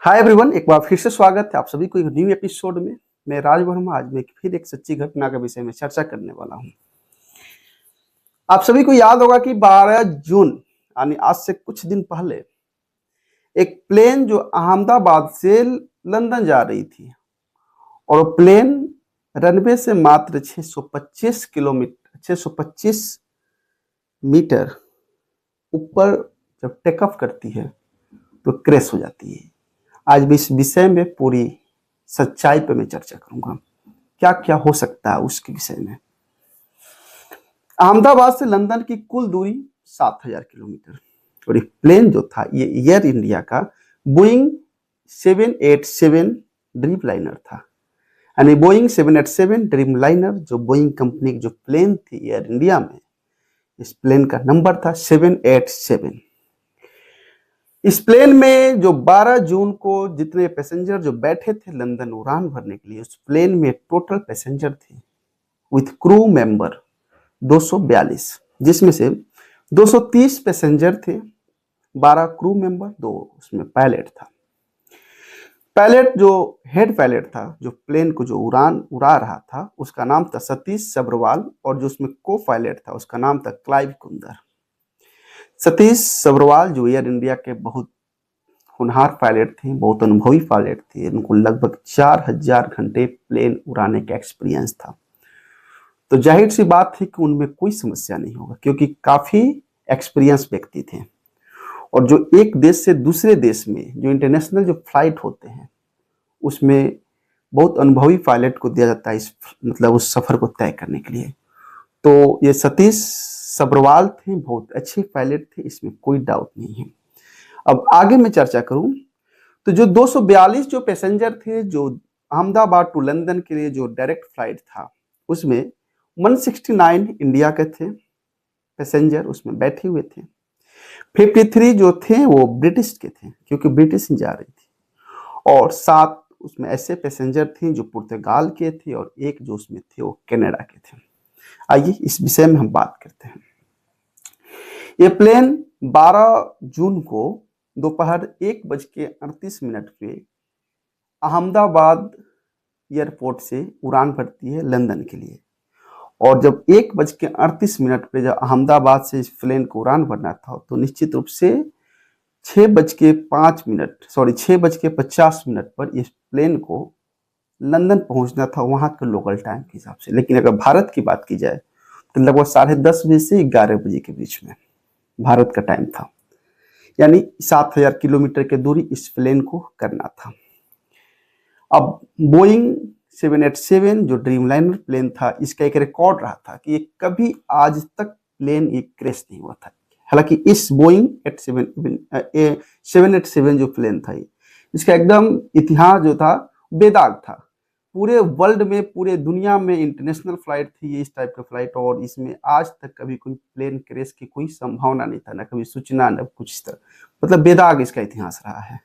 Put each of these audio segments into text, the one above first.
Hi everyone, एक बार फिर से स्वागत है आप सभी को एक न्यू एपिसोड में। मैं राज वर्मा आज मैं फिर एक सच्ची घटना के विषय में चर्चा करने वाला हूं। आप सभी को याद होगा कि 12 जून यानी आज से कुछ दिन पहले एक प्लेन जो अहमदाबाद से लंदन जा रही थी और वो प्लेन रनवे से मात्र 625 मीटर ऊपर जब टेक ऑफ करती है तो क्रैश हो जाती है। आज भी इस विषय में पूरी सच्चाई पे मैं चर्चा करूंगा, क्या क्या हो सकता है उसके विषय में। अहमदाबाद से लंदन की कुल दूरी 7000 किलोमीटर और ये प्लेन जो था ये एयर इंडिया का बोइंग 787 ड्रीम लाइनर था। यानी बोइंग 787 ड्रीम लाइनर जो बोइंग कंपनी की जो प्लेन थी एयर इंडिया में, इस प्लेन का नंबर था 787। इस प्लेन में जो 12 जून को जितने पैसेंजर जो बैठे थे लंदन उड़ान भरने के लिए, उस प्लेन में टोटल पैसेंजर थे विथ क्रू मेंबर 242, जिसमें से 230 पैसेंजर थे, 12 क्रू मेंबर, 2 उसमें पायलट था। पायलट जो हेड पायलट था, जो प्लेन को जो उड़ान उड़ा रहा था, उसका नाम था सतीश सब्रवाल और जो उसमें को पायलट था उसका नाम था क्लाइव कुंदर। सतीश सब्रवाल जो एयर इंडिया के बहुत होनहार पायलट थे, बहुत अनुभवी पायलट थे, उनको लगभग 4000 घंटे प्लेन उड़ाने का एक्सपीरियंस था। तो जाहिर सी बात थी कि उनमें कोई समस्या नहीं होगा क्योंकि काफी एक्सपीरियंस व्यक्ति थे। और जो एक देश से दूसरे देश में जो इंटरनेशनल जो फ्लाइट होते हैं उसमें बहुत अनुभवी पायलट को दिया जाता है इस उस सफर को तय करने के लिए। तो ये सतीश सब्रवाल थे, बहुत अच्छे पायलट थे, इसमें कोई डाउट नहीं है। अब आगे मैं चर्चा करूं तो जो 242 जो पैसेंजर थे जो अहमदाबाद टू लंदन के लिए जो डायरेक्ट फ्लाइट था, उसमें 169 इंडिया के थे पैसेंजर, उसमें बैठे हुए थे। 53 जो थे वो ब्रिटिश के थे क्योंकि ब्रिटिश ही जा रही थी, और 7 उसमें ऐसे पैसेंजर थे जो पुर्तगाल के थे और एक जो उसमें थे वो कनाडा के थे। आइए इस विषय में हम बात करते हैं। ये प्लेन 12 जून को दोपहर 1:38 पे अहमदाबाद एयरपोर्ट से उड़ान भरती है लंदन के लिए। और जब 1:38 पे जब अहमदाबाद से इस प्लेन को उड़ान भरना था तो निश्चित रूप से 6:50 पर इस प्लेन को लंदन पहुंचना था वहां के लोकल टाइम के हिसाब से। लेकिन अगर भारत की बात की जाए तो लगभग 10:30 बजे से 11 बजे के बीच में भारत का टाइम था, यानी 7000 किलोमीटर की दूरी इस प्लेन को करना था। अब बोइंग 787 जो ड्रीमलाइनर प्लेन था, इसका एक रिकॉर्ड रहा था कि ये कभी आज तक प्लेन एक क्रैश नहीं हुआ था। हालांकि इस बोइंग 787 जो प्लेन था, इसका एकदम इतिहास जो था बेदाग था। पूरे वर्ल्ड में, पूरे दुनिया में इंटरनेशनल फ्लाइट थी ये, इस टाइप का फ्लाइट, और इसमें आज तक कभी कोई प्लेन क्रैश की कोई संभावना नहीं था, ना कभी सूचना, न कुछ इस तरह, मतलब बेदाग इसका इतिहास रहा है।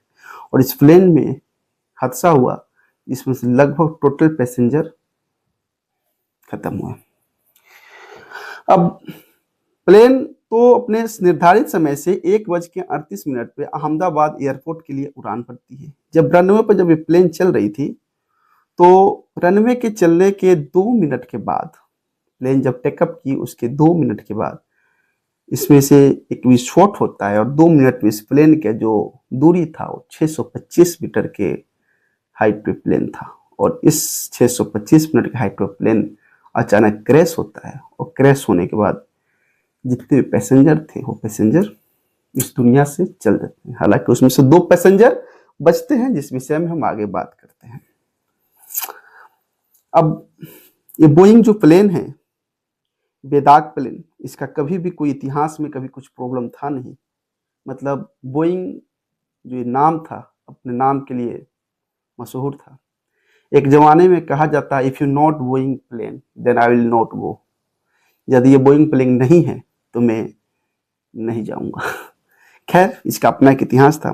और इस प्लेन में हादसा हुआ, इसमें से लगभग टोटल पैसेंजर खत्म हुए। अब प्लेन तो अपने निर्धारित समय से 1:38 पे अहमदाबाद एयरपोर्ट के लिए उड़ान भरती है। जब रनवे पर जब ये प्लेन चल रही थी तो रनवे के चलने के 2 मिनट के बाद, प्लेन जब टेकअप की उसके 2 मिनट के बाद इसमें से एक विस्फोट होता है और 2 मिनट में इस प्लेन के जो दूरी था वो 625 मीटर के हाइट पे प्लेन था। और इस 625 मिनट के हाइट पे प्लेन अचानक क्रैश होता है और क्रैश होने के बाद जितने पैसेंजर थे वो पैसेंजर इस दुनिया से चल जाते हैं। हालांकि उसमें से 2 पैसेंजर बचते हैं, जिस विषय में हम आगे बात करते हैं। अब ये बोइंग जो प्लेन है, बेदाग प्लेन, इसका कभी भी कोई इतिहास में कभी कुछ प्रॉब्लम था नहीं। मतलब बोइंग जो ये नाम था अपने नाम के लिए मशहूर था। एक जमाने में कहा जाता है, if you not Boeing plane then I will not go. यदि ये बोइंग प्लेन नहीं है तो मैं नहीं जाऊंगा। खैर, इसका अपना एक इतिहास था।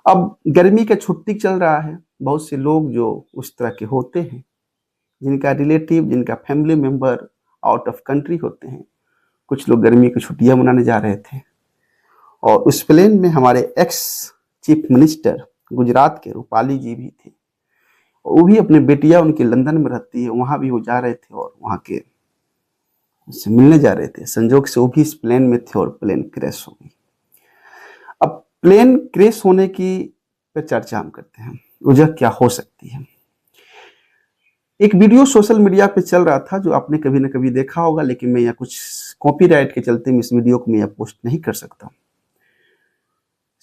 अब गर्मी का छुट्टी चल रहा है, बहुत से लोग जो उस तरह के होते हैं जिनका रिलेटिव, जिनका family member out of country होते हैं, कुछ लोग गर्मी की छुट्टियां मनाने जा रहे थे और उस प्लेन में हमारे एक्स चीफ मिनिस्टर गुजरात के रूपाली जी भी थे, वो भी अपने बेटिया उनकी लंदन में रहती है, वहां भी वो जा रहे थे और वहां के उससे मिलने जा रहे थे। संजोग से वो भी इस प्लेन में थे और प्लेन क्रैश हो गई। अब प्लेन क्रैश होने की पे चर्चा हम करते हैं, वजह क्या हो सकती है। एक वीडियो सोशल मीडिया पे चल रहा था जो आपने कभी ना कभी देखा होगा, लेकिन मैं यहाँ कुछ कॉपीराइट के चलते मैं इस वीडियो को मैं यहाँ पोस्ट नहीं कर सकता।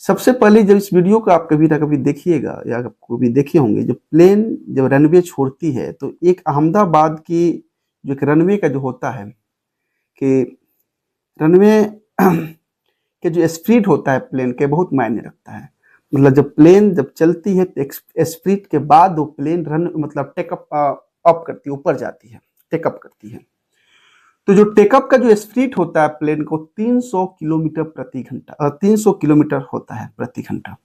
सबसे पहले जब इस वीडियो को आप कभी ना कभी देखिएगा या आपको भी देखे होंगे, जब प्लेन जब रनवे छोड़ती है तो एक अहमदाबाद की जो एक रनवे का जो होता है कि रनवे के जो स्पीड होता है प्लेन के बहुत मायने रखता है। मतलब जब प्लेन जब चलती है तो स्पीड के बाद वो प्लेन रन मतलब टेकअप अप करती है, ऊपर जाती है, टेकअप करती है। तो जो टेकअप का जो स्पीड होता है प्लेन को 300 किलोमीटर प्रति घंटा 300 किलोमीटर होता है प्रति घंटा।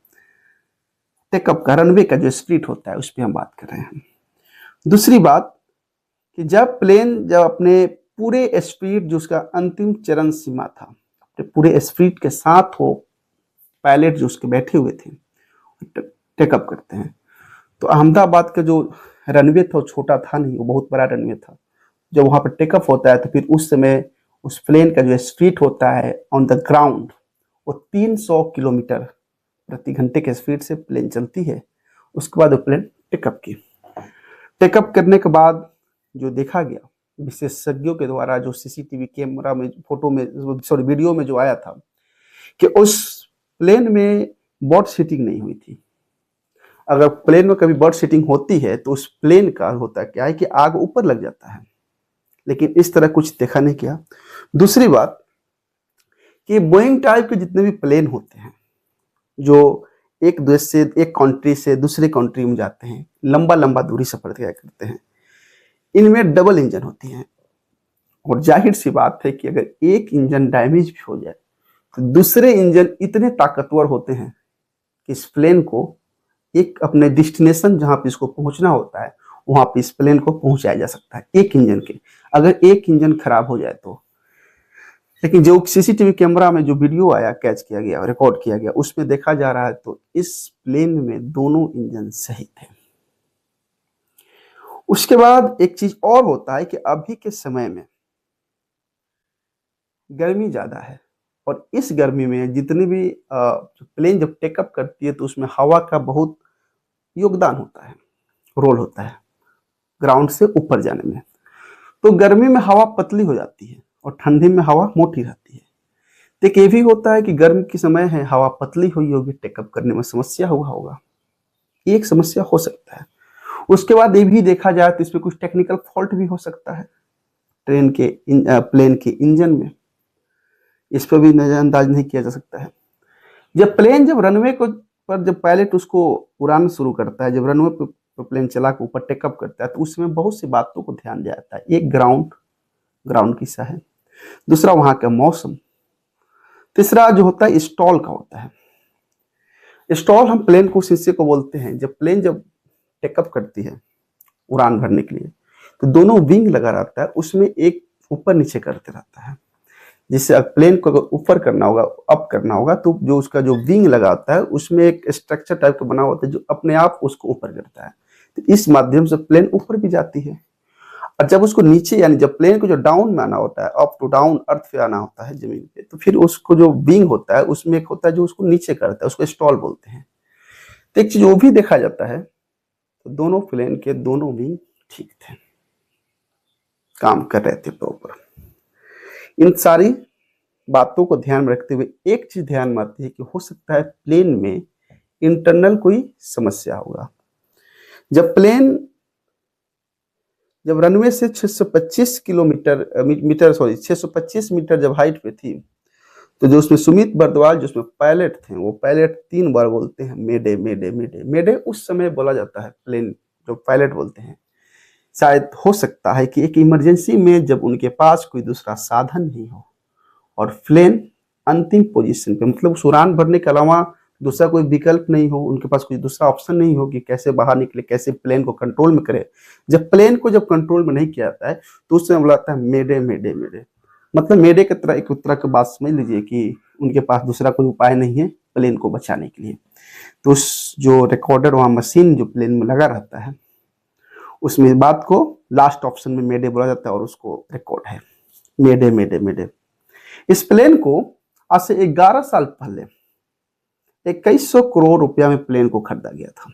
टेकअप का रनवे का जो स्पीड होता है उस पर हम बात कर रहे हैं। दूसरी बात कि जब प्लेन जब अपने पूरे स्पीड जो उसका अंतिम चरण सीमा था, अपने पूरे स्पीड के साथ वो पायलट जो उसके बैठे हुए थे टेकअप करते हैं। तो अहमदाबाद का जो रनवे था वो छोटा था नहीं, वो बहुत बड़ा रनवे था। जब वहां पर टेकअप होता है तो फिर उस समय उस प्लेन का जो स्पीड होता है ऑन द ग्राउंड वो 300 किलोमीटर प्रति घंटे के स्पीड से प्लेन चलती है। उसके बाद वो प्लेन टेकअप की। टेकअप करने के बाद जो देखा गया विशेषज्ञों के द्वारा, जो सीसीटीवी कैमरा में फोटो में वीडियो में जो आया था कि उस प्लेन में बर्ड सीटिंग नहीं हुई थी। अगर प्लेन में कभी बर्ड सीटिंग होती है तो उस प्लेन का होता क्या है कि आग ऊपर लग जाता है, लेकिन इस तरह कुछ देखा नहीं किया। दूसरी बात कि बोइंग टाइप के जितने भी प्लेन होते हैं जो एक देश से एक कंट्री से दूसरे कंट्री में जाते हैं, लंबा लंबा दूरी सफर तय करते हैं, इनमें डबल इंजन होती हैं। और जाहिर सी बात है कि अगर एक इंजन डैमेज भी हो जाए तो दूसरे इंजन इतने ताकतवर होते हैं कि इस प्लेन को एक अपने डेस्टिनेशन जहां पे इसको पहुंचना होता है वहां पे इस प्लेन को पहुंचाया जा सकता है एक इंजन के, अगर एक इंजन खराब हो जाए तो। लेकिन जो सीसीटीवी कैमरा में जो वीडियो आया, कैच किया गया, रिकॉर्ड किया गया, उसमें देखा जा रहा है तो इस प्लेन में दोनों इंजन सही थे। उसके बाद एक चीज और होता है कि अभी के समय में गर्मी ज्यादा है और इस गर्मी में जितने भी प्लेन जब टेकअप करती है तो उसमें हवा का बहुत योगदान होता है, रोल होता है ग्राउंड से ऊपर जाने में। तो गर्मी में हवा पतली हो जाती है और ठंडी में हवा मोटी रहती है। तो एक ये भी होता है कि गर्मी के समय है हवा पतली हुई होगी, टेकअप करने में समस्या हुआ होगा, एक समस्या हो सकता है। उसके बाद ये भी देखा जाए तो इसमें कुछ टेक्निकल फॉल्ट भी हो सकता है ट्रेन के प्लेन के इंजन में, इस पर भी नजरअंदाज नहीं किया जा सकता है। जब प्लेन जब रनवे को पर जब पायलट उसको उड़ान शुरू करता है, जब रनवे पर प्लेन चला के ऊपर टेकअप करता है तो उसमें बहुत सी बातों को ध्यान दिया जाता है। एक ग्राउंड की सा है, दूसरा वहां का मौसम, तीसरा जो होता है स्टॉल का होता है। स्टॉल हम प्लेन को शीशे को बोलते हैं। जब प्लेन जब टेकअप करती है उड़ान भरने के लिए तो दोनों विंग लगा रहता है, उसमें एक ऊपर नीचे करते रहता है, जिससे प्लेन को अगर ऊपर करना होगा अप करना होगा तो जो उसका जो विंग लगा होता है उसमें एक स्ट्रक्चर टाइप का बना होता है जो अपने आप उसको ऊपर करता है। तो इस माध्यम से प्लेन ऊपर भी जाती है। और जब उसको नीचे यानी जब प्लेन को जो डाउन में आना होता है, अप टू डाउन अर्थ पे आना होता है जमीन पे, तो फिर उसको जो विंग होता है उसमें एक होता है जो उसको नीचे करता है, उसको स्टॉल बोलते हैं। तो एक चीज वो भी देखा जाता है, तो दोनों प्लेन के दोनों विंग ठीक थे, काम कर रहे थे प्रॉपर। इन सारी बातों को ध्यान में रखते हुए एक चीज ध्यान में आती है कि हो सकता है प्लेन में इंटरनल कोई समस्या होगा। जब रनवे से 625 625 मीटर जब हाइट पे थी तो जो उसमें सुमित बर्दवाल जो उसमें पायलट थे, वो पायलट 3 बार बोलते हैं मेडे मेडे मेडे मेडे। उस समय बोला जाता है प्लेन जो पायलट बोलते हैं, शायद हो सकता है कि एक इमरजेंसी में जब उनके पास कोई दूसरा साधन नहीं हो और प्लेन अंतिम पोजीशन पे, मतलब उस उड़ान भरने के अलावा दूसरा कोई विकल्प नहीं हो, उनके पास कोई दूसरा ऑप्शन नहीं हो कि कैसे बाहर निकले, कैसे प्लेन को कंट्रोल में करे। जब प्लेन को जब कंट्रोल में नहीं किया जाता है तो उस समय बुलाता है मेडे मेडे मेडे। मतलब मेडे की तरह एक तरह की बात समझ लीजिए कि उनके पास दूसरा कोई उपाय नहीं है, प्लेन को बचाने के लिए। तो उस जो रिकॉर्डर वहाँ मशीन जो प्लेन में लगा रहता है, उसमें इस बात को लास्ट ऑप्शन में मेडे बोला जाता है और उसको रिकॉर्ड है, मेडे मेडे मेडे। इस प्लेन को आज से 11 साल पहले 2100 करोड़ रुपया में प्लेन को खरीदा गया था।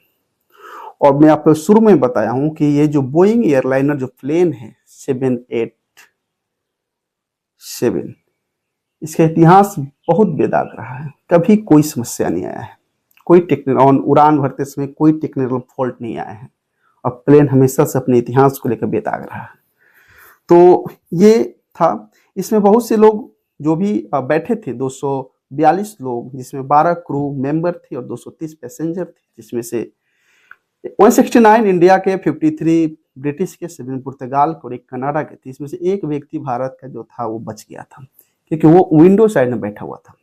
और मैं आपको शुरू में बताया हूं कि ये जो बोइंग एयरलाइनर जो प्लेन है 787, इसका इतिहास बहुत बेदाग रहा है, कभी कोई समस्या नहीं आया है, कोई टेक्निकल उड़ान भरते समय कोई टेक्निकल फॉल्ट नहीं आया है, और प्लेन हमेशा से अपने इतिहास को लेकर बेदाग रहा है। तो ये था, इसमें बहुत से लोग जो भी बैठे थे, 242 लोग, जिसमें 12 क्रू मेंबर थे और 230 पैसेंजर थे, जिसमें से 169 इंडिया के, 53 ब्रिटिश के, 7 पुर्तगाल के और 1 कनाडा के थे। इसमें से एक व्यक्ति भारत का जो था वो बच गया था, क्योंकि वो विंडो साइड में बैठा हुआ था।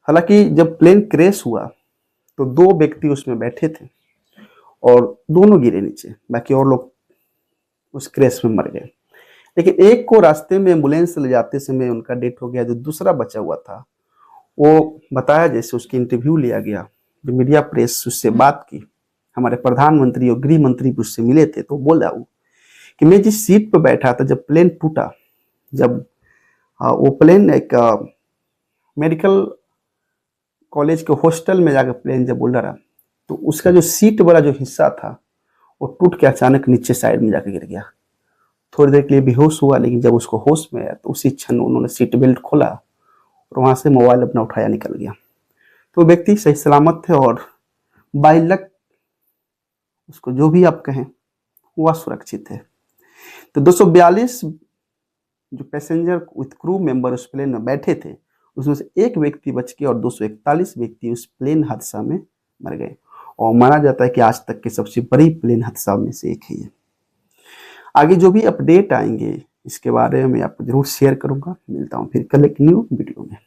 हालांकि जब प्लेन क्रैश हुआ तो 2 व्यक्ति उसमें बैठे थे और दोनों गिरे नीचे, बाकी और लोग उस क्रैश में मर गए। लेकिन एक को रास्ते में एम्बुलेंस से ले जाते समय उनका डेथ हो गया। जो दूसरा बचा हुआ था वो बताया, जैसे उसकी इंटरव्यू लिया गया, जो मीडिया प्रेस उससे बात की, हमारे प्रधानमंत्री और गृह मंत्री भी उससे मिले थे, तो बोला वो कि मैं जिस सीट पर बैठा था जब प्लेन टूटा, जब वो प्लेन एक मेडिकल कॉलेज के हॉस्टल में जाकर प्लेन जब उड़ रहा, तो उसका जो सीट वाला जो हिस्सा था वो टूट के अचानक नीचे साइड में जाकर गिर गया। थोड़ी देर के लिए बेहोश हुआ, लेकिन जब उसको होश में आया तो उसी क्षण उन्होंने सीट बेल्ट खोला और वहां से मोबाइल अपना उठाया निकल गया। तो व्यक्ति सही सलामत थे और बाय लक, उसको जो भी आप कहें, वह सुरक्षित है। तो 242 जो पैसेंजर विथ क्रू मेंबर उस प्लेन में बैठे थे, उसमें से एक व्यक्ति बच गया और 241 व्यक्ति उस प्लेन हादसा में मर गए। और माना जाता है कि आज तक के सबसे बड़ी प्लेन हादसा में से एक है ये। आगे जो भी अपडेट आएंगे इसके बारे में आपको जरूर शेयर करूंगा। मिलता हूं फिर कल एक न्यू वीडियो में।